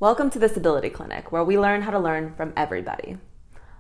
Welcome to Disability Clinic, where we learn how to learn from everybody.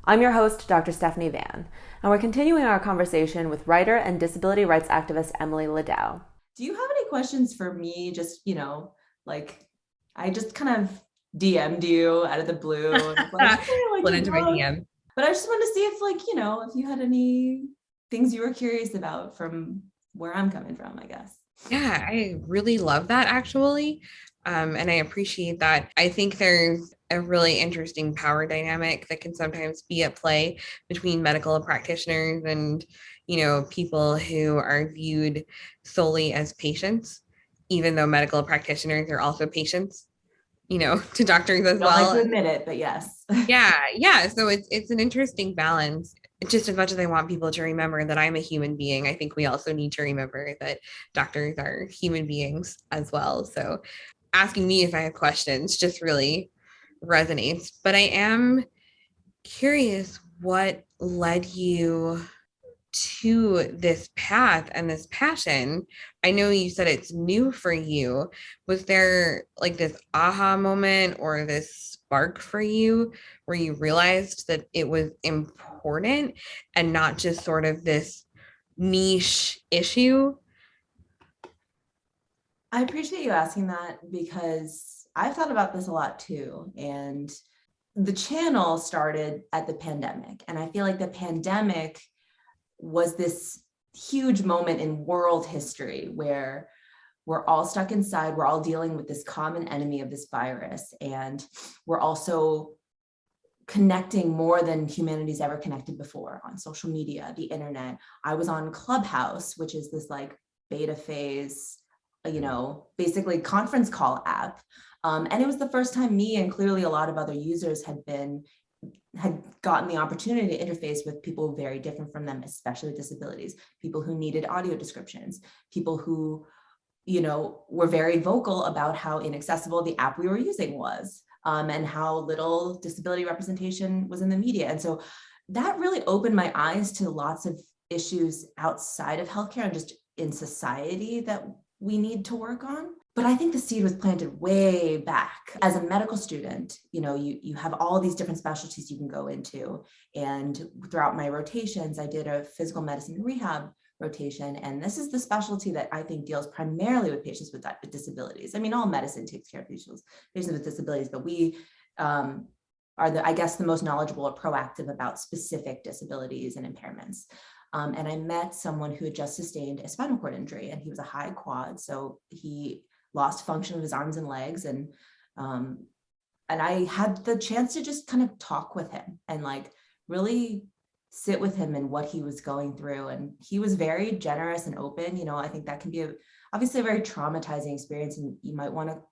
I'm your host, Dr. Stephanie Van, and we're continuing our conversation with writer and disability rights activist Emily Ladau. Do you have any questions for me? Just, I just kind of DM'd you out of the blue. And like, Went into my DM. But I just wanted to see if you had any things you were curious about from where I'm coming from, I guess. Yeah, I really love that actually. And I appreciate that. I think there's a really interesting power dynamic that can sometimes be at play between medical practitioners and, people who are viewed solely as patients, even though medical practitioners are also patients, to doctors as Don't well. like to admit it, but yes. Yeah. So it's an interesting balance. Just as much as I want people to remember that I'm a human being, I think we also need to remember that doctors are human beings as well. So asking me if I have questions just really resonates. But I am curious what led you to this path and this passion. I know you said it's new for you. Was there like this aha moment or this spark for you where you realized that it was important and not just sort of this niche issue? I appreciate you asking that because I've thought about this a lot too. And the channel started at the pandemic. And I feel like the pandemic was this huge moment in world history where we're all stuck inside. We're all dealing with this common enemy of this virus. And we're also connecting more than humanity's ever connected before on social media, the internet. I was on Clubhouse, which is this like beta phase, basically conference call app. And it was the first time me and clearly a lot of other users had gotten the opportunity to interface with people very different from them, especially with disabilities, people who needed audio descriptions, people who, were very vocal about how inaccessible the app we were using was, and how little disability representation was in the media. And so that really opened my eyes to lots of issues outside of healthcare and just in society that we need to work on. But I think the seed was planted way back. As a medical student, you have all these different specialties you can go into. And throughout my rotations, I did a physical medicine rehab rotation. And this is the specialty that I think deals primarily with patients with disabilities. I mean, all medicine takes care of patients with disabilities, but we are the most knowledgeable or proactive about specific disabilities and impairments. And I met someone who had just sustained a spinal cord injury, and he was a high quad. So he lost function of his arms and legs. And I had the chance to just kind of talk with him and like really sit with him and what he was going through. And he was very generous and open. I think that can be obviously a very traumatizing experience. And you might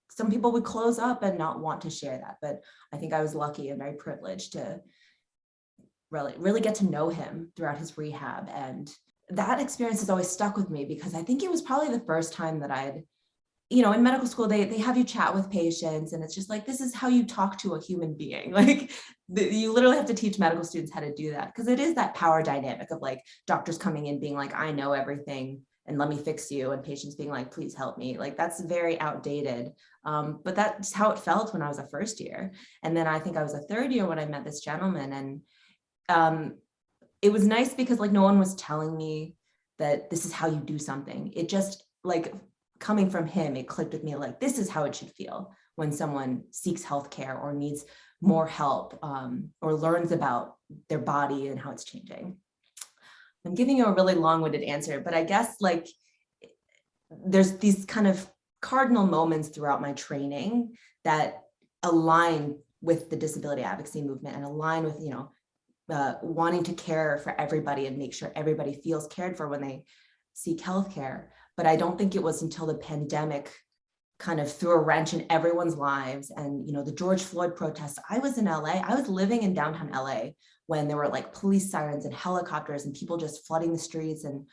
some people would close up and not want to share that. But I think I was lucky and very privileged to really get to know him throughout his rehab. And that experience has always stuck with me because I think it was probably the first time that I'd, in medical school, they have you chat with patients and it's just like, this is how you talk to a human being. Like you literally have to teach medical students how to do that because it is that power dynamic of like doctors coming in being like, I know everything and let me fix you. And patients being like, please help me. Like that's very outdated. But that's how it felt when I was a first year. And then I think I was a third year when I met this gentleman, and it was nice because like no one was telling me that this is how you do something. It just like coming from him, it clicked with me like this is how it should feel when someone seeks healthcare or needs more help, or learns about their body and how it's changing. I'm giving you a really long-winded answer, but I guess like there's these kind of cardinal moments throughout my training that align with the disability advocacy movement and align with, wanting to care for everybody and make sure everybody feels cared for when they seek healthcare. But I don't think it was until the pandemic kind of threw a wrench in everyone's lives. And, the George Floyd protests, I was in LA, I was living in downtown LA when there were like police sirens and helicopters and people just flooding the streets. And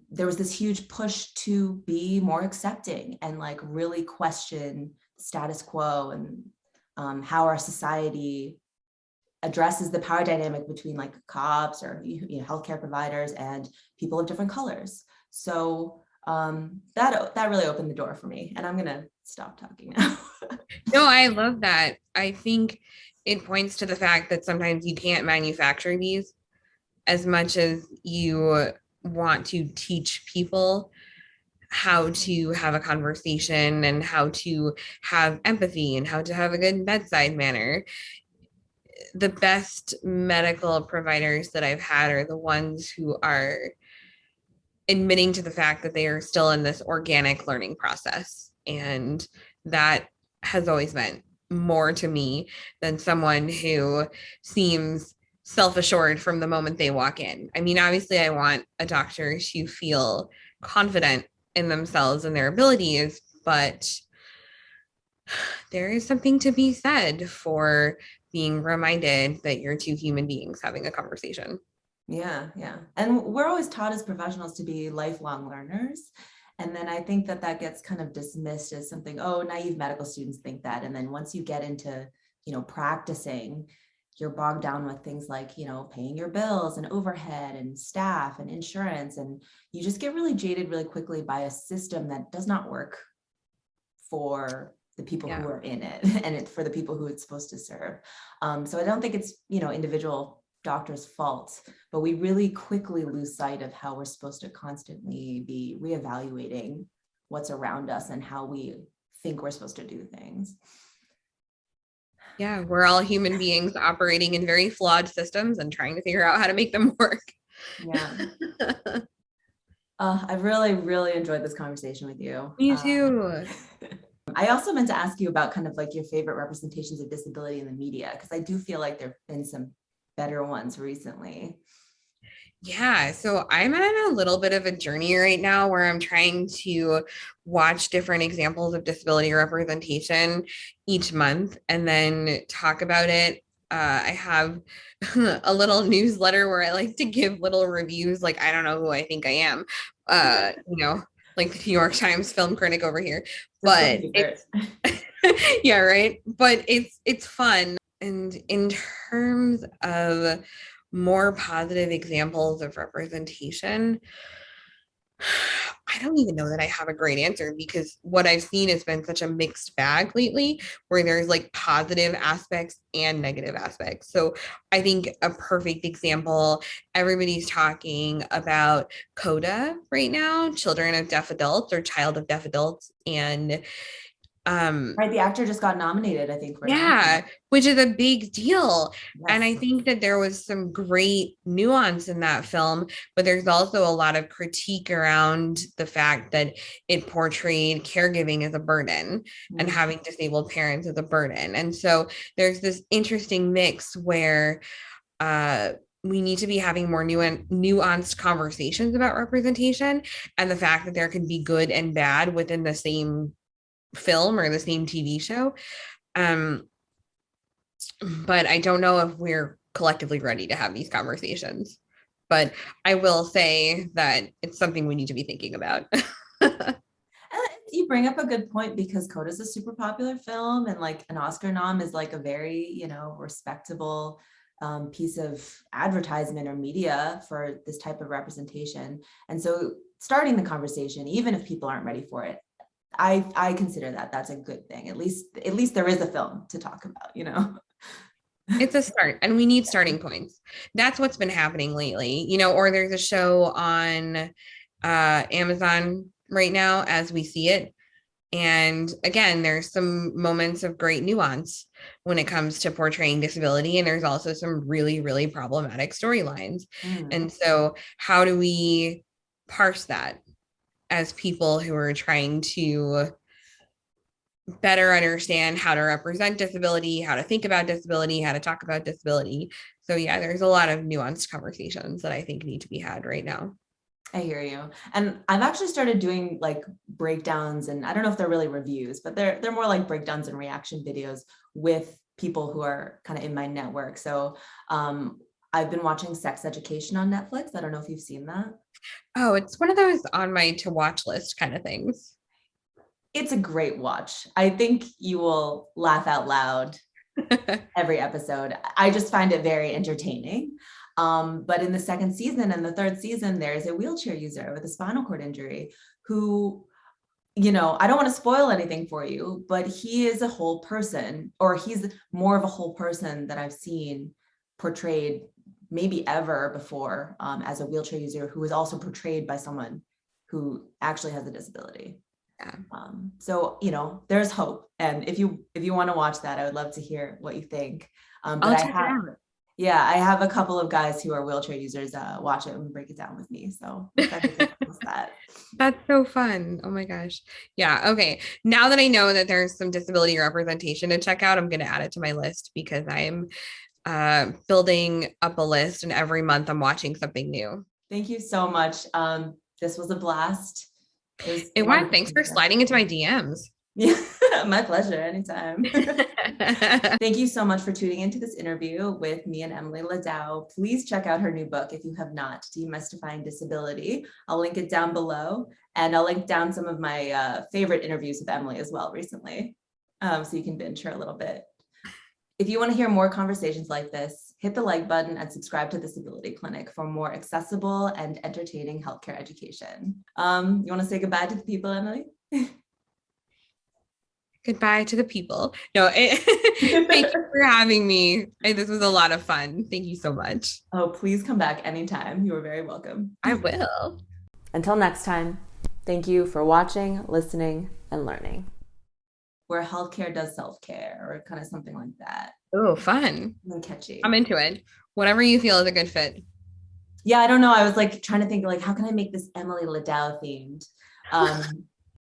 there was this huge push to be more accepting and like really question status quo and how our society addresses the power dynamic between like cops or healthcare providers and people of different colors. So that really opened the door for me. And I'm going to stop talking now. No, I love that. I think it points to the fact that sometimes you can't manufacture these as much as you want to teach people how to have a conversation and how to have empathy and how to have a good bedside manner. The best medical providers that I've had are the ones who are admitting to the fact that they are still in this organic learning process. And that has always meant more to me than someone who seems self-assured from the moment they walk in. I mean, obviously, I want a doctor to feel confident in themselves and their abilities, but there is something to be said for being reminded that you're two human beings having a conversation. Yeah, yeah. And we're always taught as professionals to be lifelong learners. And then I think that gets kind of dismissed as something, oh, naive medical students think that. And then once you get into, practicing, you're bogged down with things like, paying your bills and overhead and staff and insurance. And you just get really jaded really quickly by a system that does not work for the people who are in it and it's for the people who it's supposed to serve. So I don't think it's, individual doctor's fault, but we really quickly lose sight of how we're supposed to constantly be reevaluating what's around us and how we think we're supposed to do things. Yeah, we're all human beings operating in very flawed systems and trying to figure out how to make them work. Yeah. I've really, really enjoyed this conversation with you. Me too. I also meant to ask you about kind of like your favorite representations of disability in the media, because I do feel like there have been some better ones recently. Yeah, so I'm on a little bit of a journey right now where I'm trying to watch different examples of disability representation each month and then talk about it. I have a little newsletter where I like to give little reviews, like I don't know who I think I am, like the New York Times film critic over here. But it's, yeah, right. But it's fun. And in terms of more positive examples of representation, I don't even know that I have a great answer because what I've seen has been such a mixed bag lately where there's like positive aspects and negative aspects. So I think a perfect example, everybody's talking about CODA right now, children of deaf adults or child of deaf adults. And right, the actor just got nominated, I think. Yeah, which is a big deal. Yes. And I think that there was some great nuance in that film, but there's also a lot of critique around the fact that it portrayed caregiving as a burden and having disabled parents as a burden. And so there's this interesting mix where we need to be having more nuanced conversations about representation and the fact that there can be good and bad within the same film or the same TV show. But I don't know if we're collectively ready to have these conversations. But I will say that it's something we need to be thinking about. You bring up a good point because CODA is a super popular film and like an Oscar nom is like a very, respectable piece of advertisement or media for this type of representation. And so starting the conversation, even if people aren't ready for it, I consider that's a good thing. At least there is a film to talk about, It's a start and we need starting points. That's what's been happening lately, or there's a show on Amazon right now as we see it. And again, there's some moments of great nuance when it comes to portraying disability. And there's also some really, really problematic storylines. And so how do we parse that as people who are trying to better understand how to represent disability, how to think about disability, how to talk about disability? So yeah, there's a lot of nuanced conversations that I think need to be had right now. I hear you. And I've actually started doing like breakdowns, and I don't know if they're really reviews, but they're more like breakdowns and reaction videos with people who are kind of in my network. So I've been watching Sex Education on Netflix. I don't know if you've seen that. Oh, it's one of those on my to watch list kind of things. It's a great watch. I think you will laugh out loud every episode. I just find it very entertaining. But in the second season and the third season, there's a wheelchair user with a spinal cord injury who, I don't want to spoil anything for you, but he is a whole person, or he's more of a whole person that I've seen portrayed maybe ever before, as a wheelchair user who is also portrayed by someone who actually has a disability. Yeah. So, there's hope. And if you want to watch that, I would love to hear what you think. But I'll check it out. Yeah, I have a couple of guys who are wheelchair users watch it and break it down with me. So that. That's so fun. Oh my gosh. Yeah. Okay. Now that I know that there's some disability representation to check out, I'm going to add it to my list because I'm building up a list, and every month I'm watching something new. Thank you so much. This was a blast. It was. Thanks for sliding into my DMs. Yeah, my pleasure. Anytime. Thank you so much for tuning into this interview with me and Emily Ladau. Please check out her new book if you have not, Demystifying Disability. I'll link it down below, and I'll link down some of my favorite interviews with Emily as well recently, so you can binge her a little bit. If you want to hear more conversations like this, hit the like button and subscribe to Disability Clinic for more accessible and entertaining healthcare education. You want to say goodbye to the people, Emily? Goodbye to the people. No, thank you for having me. This was a lot of fun. Thank you so much. Oh, please come back anytime. You are very welcome. I will. Until next time, thank you for watching, listening, and learning. Where healthcare does self-care, or kind of something like that. Oh, fun. And catchy. I'm into it. Whatever you feel is a good fit. Yeah, I don't know. I was trying to think how can I make this Emily Ladau themed?